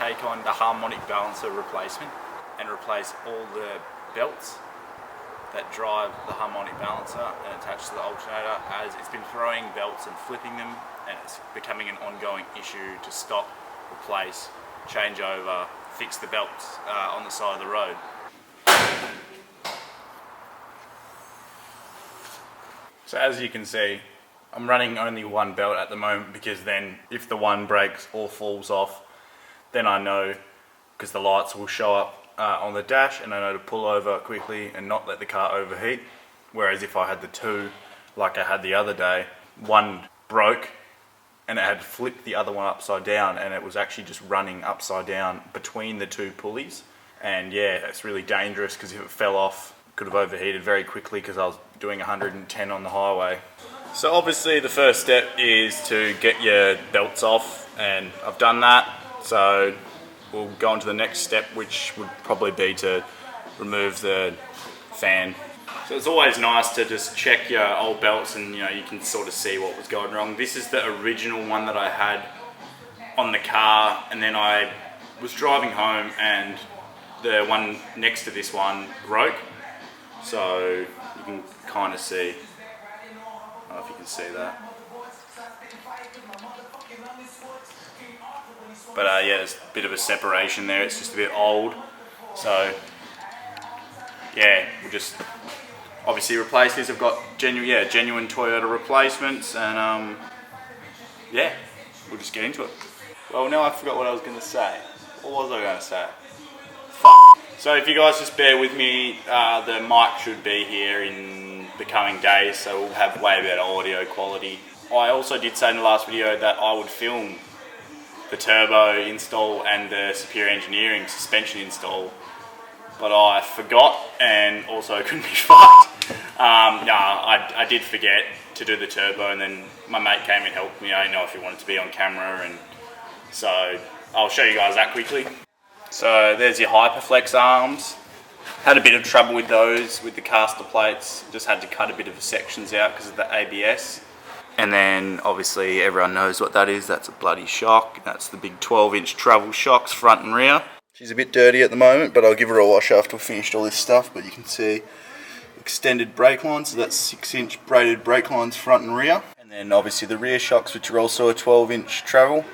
take on the harmonic balancer replacement and replace all the belts that drive the harmonic balancer and attach to the alternator, as it's been throwing belts and flipping them, and it's becoming an ongoing issue to stop, replace, change over, fix the belts on the side of the road. So as you can see, I'm running only one belt at the moment, because then if the one breaks or falls off, then I know, because the lights will show up on the dash, and I know to pull over quickly and not let the car overheat. Whereas if I had the two, like I had the other day, one broke and it had flipped the other one upside down, and it was actually just running upside down between the two pulleys. And yeah, it's really dangerous, because if it fell off, it could have overheated very quickly, because I was doing 110 on the highway. So obviously the first step is to get your belts off, and I've done that. So we'll go on to the next step, which would probably be to remove the fan. So it's always nice to just check your old belts, and you can sort of see what was going wrong. This is the original one that I had on the car, and then I was driving home and the one next to this one broke. So you can kind of see, I don't know if you can see that. But yeah, there's a bit of a separation there, it's just a bit old. So yeah, we'll just obviously replace this. I've got genuine Toyota replacements, and yeah, we'll just get into it. Well, now I forgot what I was going to say. What was I going to say? Fuck. So if you guys just bear with me, the mic should be here in the coming days, so we'll have way better audio quality. I also did say in the last video that I would film the turbo install and the Superior Engineering suspension install, but I forgot, and also couldn't be fucked. I did forget to do the turbo, and then my mate came and helped me. I didn't know if he wanted to be on camera, and so I'll show you guys that quickly. So there's your Hyperflex arms. Had a bit of trouble with those, with the caster plates. Just had to cut a bit of the sections out because of the ABS. And then obviously everyone knows what that is. That's a bloody shock. That's the big 12-inch travel shocks, front and rear. She's a bit dirty at the moment, but I'll give her a wash after we've finished all this stuff. But you can see extended brake lines, so that's 6-inch braided brake lines front and rear. And then obviously the rear shocks, which are also a 12-inch travel.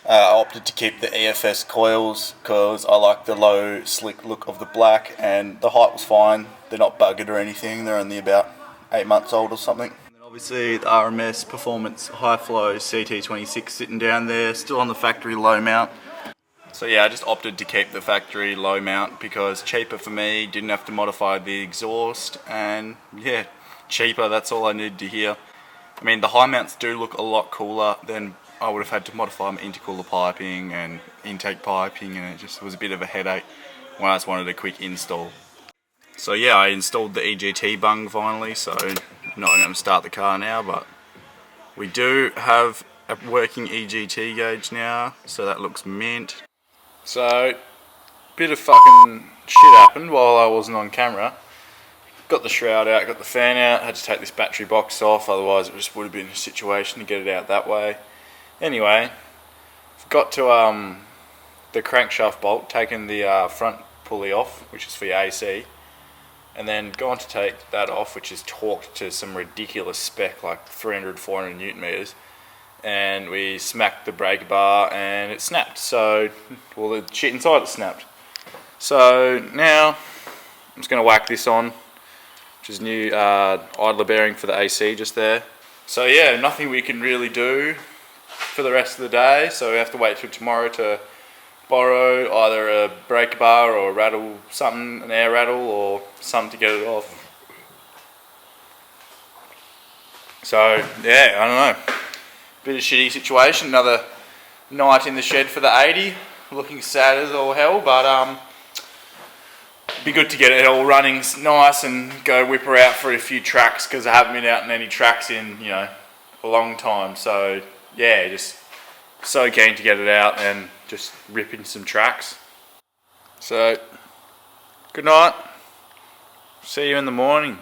I opted to keep the EFS coils because I like the low, slick look of the black, and the height was fine. They're not buggered or anything. They're only about 8 months old or something. And then obviously the RMS Performance High Flow CT26 sitting down there, still on the factory low mount. So yeah, I just opted to keep the factory low mount because cheaper for me, didn't have to modify the exhaust, and yeah, cheaper, that's all I needed to hear. I mean, the high mounts do look a lot cooler than I would have had to modify my intercooler piping and intake piping, and it just was a bit of a headache when I just wanted a quick install. So yeah, I installed the EGT bung finally, so I'm not going to start the car now, but we do have a working EGT gauge now, so that looks mint. So, bit of fucking shit happened while I wasn't on camera. Got the shroud out, got the fan out, had to take this battery box off, otherwise it just would have been a situation to get it out that way. Anyway, got to the crankshaft bolt, taken the front pulley off, which is for your AC, and then gone to take that off, which is torqued to some ridiculous spec, like 300, 400 newton meters, and we smacked the brake bar and it snapped. So, well, the shit inside it snapped. So now I'm just going to whack this on, which is new idler bearing for the AC just there. So yeah, nothing we can really do for the rest of the day, so we have to wait till tomorrow to borrow either a brake bar or a rattle, something, an air rattle or something to get it off. So yeah, I don't know, bit of shitty situation. Another night in the shed for the 80, looking sad as all hell, but it'd be good to get it all running nice and go whip her out for a few tracks, because I haven't been out in any tracks in a long time. So yeah, just so keen to get it out and just rip in some tracks. So, good night. See you in the morning.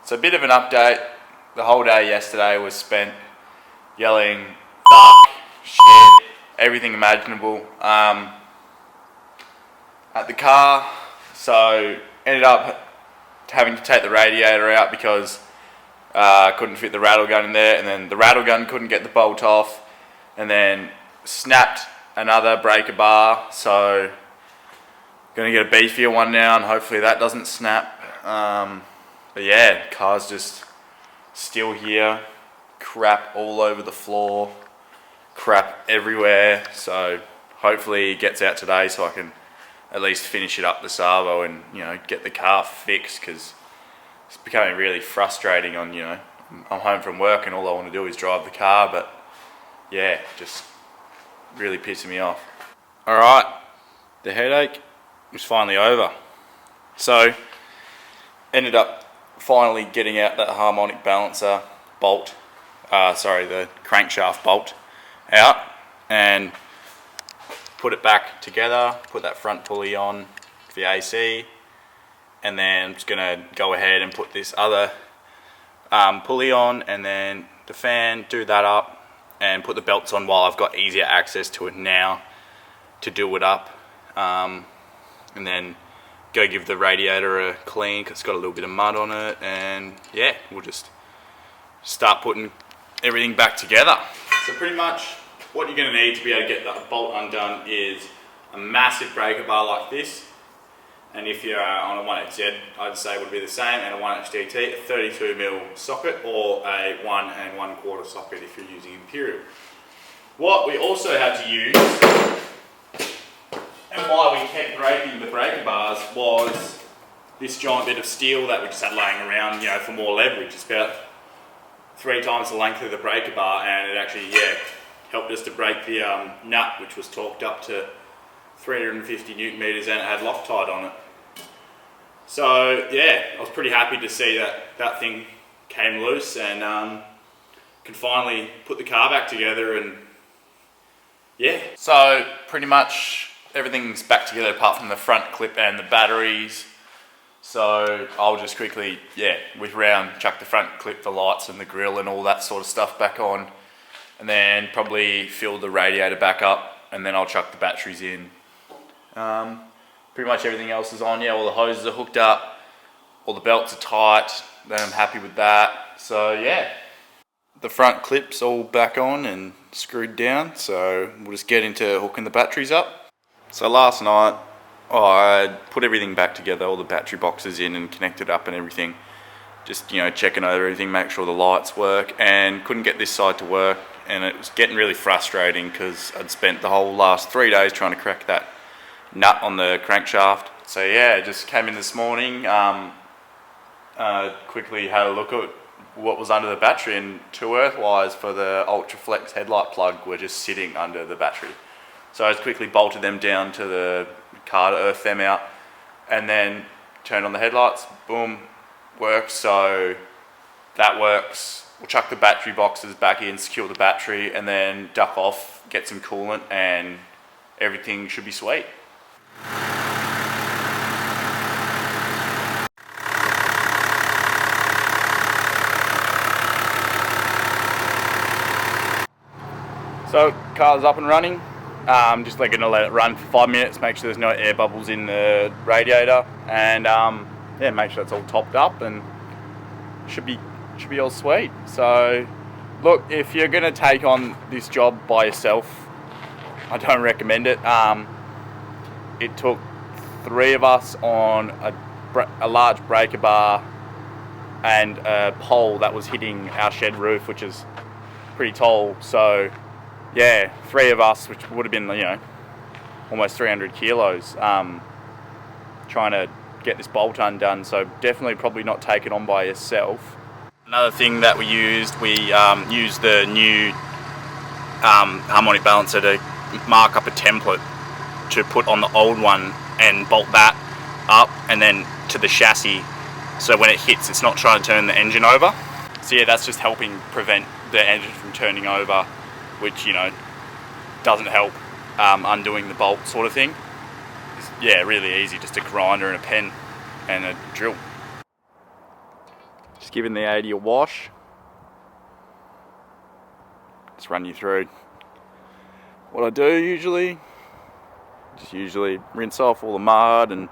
So a bit of an update. The whole day yesterday was spent yelling, fuck, shit, everything imaginable at the car. So ended up having to take the radiator out because I couldn't fit the rattle gun in there, and then the rattle gun couldn't get the bolt off, and then snapped another breaker bar. So gonna get a beefier one now, and hopefully that doesn't snap. But yeah, car's just still here, crap all over the floor, crap everywhere. So hopefully it gets out today so I can at least finish it up the Savo and, you know, get the car fixed, because it's becoming really frustrating on, you know, I'm home from work and all I want to do is drive the car, but yeah, just really pissing me off. Alright, the headache was finally over. So ended up finally getting out that harmonic balancer bolt, the crankshaft bolt out, and put it back together, put that front pulley on for the AC, and then I'm just going to go ahead and put this other pulley on, and then the fan, do that up, and put the belts on while I've got easier access to it now to do it up, and then go give the radiator a clean because it's got a little bit of mud on it, and yeah, we'll just start putting everything back together. So pretty much what you're going to need to be able to get that bolt undone is a massive breaker bar like this, and if you're on a 1XZ, I'd say it would be the same, and a 1XGT, a 32mm socket, or a 1 1/4 socket if you're using Imperial. What we also had to use, and why we kept breaking the breaker bars, was this giant bit of steel that we just had laying around, you know, for more leverage. It's about 3 times the length of the breaker bar, and it actually, yeah, helped us to break the nut, which was torqued up to 350 Newton meters, and it had Loctite on it. So yeah, I was pretty happy to see that that thing came loose, and can finally put the car back together, and yeah. So pretty much everything's back together apart from the front clip and the batteries. So I'll just quickly, yeah, whip around, chuck the front clip, the lights and the grille and all that sort of stuff back on, and then probably fill the radiator back up, and then I'll chuck the batteries in. Pretty much everything else is on. Yeah, all the hoses are hooked up, all the belts are tight, then I'm happy with that. So yeah, the front clip's all back on and screwed down, so we'll just get into hooking the batteries up. So last night, I put everything back together, all the battery boxes in and connected up and everything. Just, you know, checking over everything, make sure the lights work, and couldn't get this side to work, and it was getting really frustrating because I'd spent the whole last 3 days trying to crack that nut on the crankshaft. So yeah, just came in this morning, quickly had a look at what was under the battery, and 2 earth wires for the Ultraflex headlight plug were just sitting under the battery. So I just quickly bolted them down to the car to earth them out, and then turned on the headlights, boom, works. So that works. We'll chuck the battery boxes back in, secure the battery, and then duck off, get some coolant, and everything should be sweet. So car's up and running. Just like gonna let it run for 5 minutes, make sure there's no air bubbles in the radiator, and yeah, make sure it's all topped up, and should be all sweet. So look, if you're gonna take on this job by yourself, I don't recommend it. It took 3 of us on a large breaker bar and a pole that was hitting our shed roof, which is pretty tall. So yeah, 3 of us, which would have been, you know, almost 300 kilos, trying to get this bolt undone. So definitely probably not take it on by yourself. Another thing that we used the new harmonic balancer to mark up a template to put on the old one and bolt that up and then to the chassis, so when it hits it's not trying to turn the engine over. So yeah, that's just helping prevent the engine from turning over, which, you know, doesn't help undoing the bolt sort of thing. It's, yeah, really easy, just a grinder and a pen and a drill. Just giving the 80 a wash. Just run you through. what I do usually, just usually rinse off all the mud and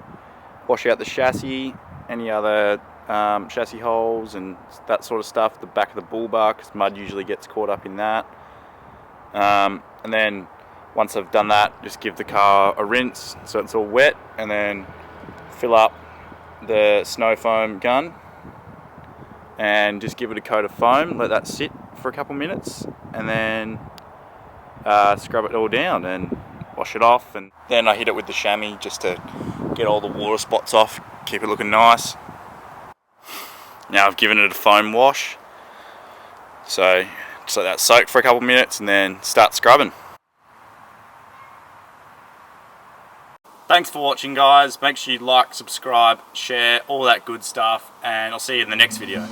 wash out the chassis, any other chassis holes and that sort of stuff, the back of the bull bar, because mud usually gets caught up in that. And then once I've done that, just give the car a rinse so it's all wet, and then fill up the snow foam gun and just give it a coat of foam, let that sit for a couple minutes, and then scrub it all down and wash it off. And then I hit it with the chamois just to get all the water spots off, keep it looking nice. Now I've given it a foam wash, so just let that soak for a couple minutes and then start scrubbing. Thanks for watching, guys. Make sure you like, subscribe, share, all that good stuff, and I'll see you in the next video.